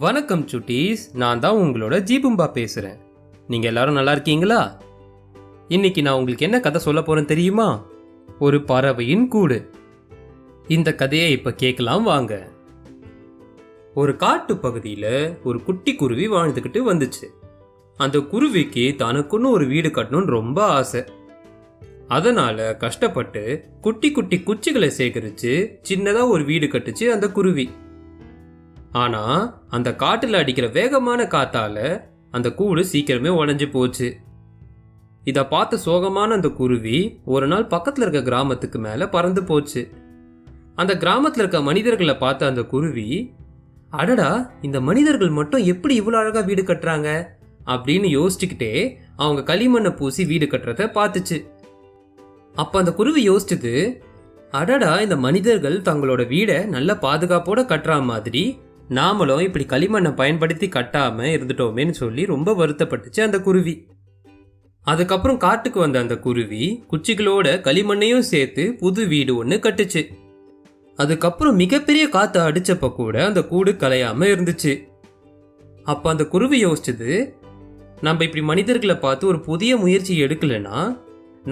வணக்கம் சுட்டீஸ், நான் தான் உங்களோட ஜீபும்பா பேசுகிறேன். நீங்கள் எல்லாரும் நல்லா இருக்கீங்களா? இன்னைக்கு நான் உங்களுக்கு என்ன கதை சொல்ல போகிறேன் தெரியுமா? ஒரு பறவையின் கூடு. இந்த கதையை இப்போ கேட்கலாம் வாங்க. ஒரு காட்டு பகுதியில் ஒரு குட்டி குருவி வாழ்ந்துக்கிட்டு வந்துச்சு. அந்த குருவிக்கு தனக்குன்னு ஒரு வீடு கட்டணும்னு ரொம்ப ஆசை. அதனால கஷ்டப்பட்டு குட்டி குட்டி குச்சிகளை சேகரித்து சின்னதாக ஒரு வீடு கட்டுச்சு அந்த குருவி. ஆனா அந்த காட்டுல அடிக்கிற வேகமான காத்தால அந்த கூடு சீக்கிரமே உடைஞ்சு போச்சு. இத பார்த்து சோகமான அந்த குருவி ஒரு நாள் பக்கத்துல இருக்க கிராமத்துக்கு மேல பறந்து போச்சு. அந்த கிராமத்துல இருக்க மனிதர்களை பார்த்த அந்த குருவி, அடடா, இந்த மனிதர்கள் மட்டும் எப்படி இவ்வளவு அழகா வீடு கட்டுறாங்க அப்படின்னு யோசிச்சுக்கிட்டே அவங்க களிமண்ணை பூசி வீடு கட்டுறத பார்த்துச்சு. அப்ப அந்த குருவி யோசிச்சது, அடடா, இந்த மனிதர்கள் தங்களோட வீடை நல்ல பாதுகாப்போட கட்டுற மாதிரி நாமளும் இப்படி களிமண்ணை பயன்படுத்தி கட்டாம இருந்துட்டோமேன்னு சொல்லி ரொம்ப வருத்தப்பட்டுச்சு அந்த குருவி. அதுக்கப்புறம் காட்டுக்கு வந்த அந்த குருவி குச்சிகளோட களிமண்ணையும் சேர்த்து புது வீடு ஒன்று கட்டுச்சு. அதுக்கப்புறம் மிகப்பெரிய காத்து அடிச்சப்ப கூட அந்த கூடு கலையாம இருந்துச்சு. அப்ப அந்த குருவி யோசிச்சது, நம்ம இப்படி மனிதர்களை பார்த்து ஒரு புதிய முயற்சி எடுக்கலன்னா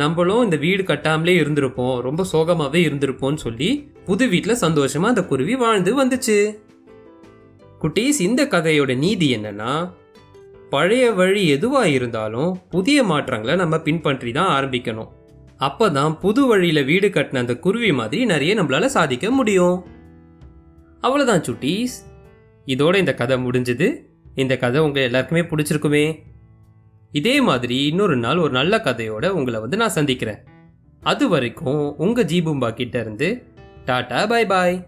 நம்மளும் இந்த வீடு கட்டாமலே இருந்திருப்போம், ரொம்ப சோகமாவே இருந்திருப்போம்னு சொல்லி புது வீட்டில் சந்தோஷமா அந்த குருவி வாழ்ந்து வந்துச்சு. குட்டீஸ், இந்த கதையோட நீதி என்னன்னா, பழைய வழி எதுவா இருந்தாலும் புதிய மாற்றங்களை நம்ம பின்பற்றி தான் ஆரம்பிக்கணும். அப்பதான் புது வழியில வீடு கட்டின அந்த குருவி மாதிரி நிறைய நம்மளால சாதிக்க முடியும். அவ்வளவுதான் சுட்டீஸ், இதோட இந்த கதை முடிஞ்சது. இந்த கதை உங்க எல்லாருக்குமே பிடிச்சிருக்குமே. இதே மாதிரி இன்னொரு நாள் ஒரு நல்ல கதையோட உங்களை நான் சந்திக்கிறேன். அது வரைக்கும் உங்க ஜீபும்பா கிட்ட இருந்து டாடா, பை பாய்.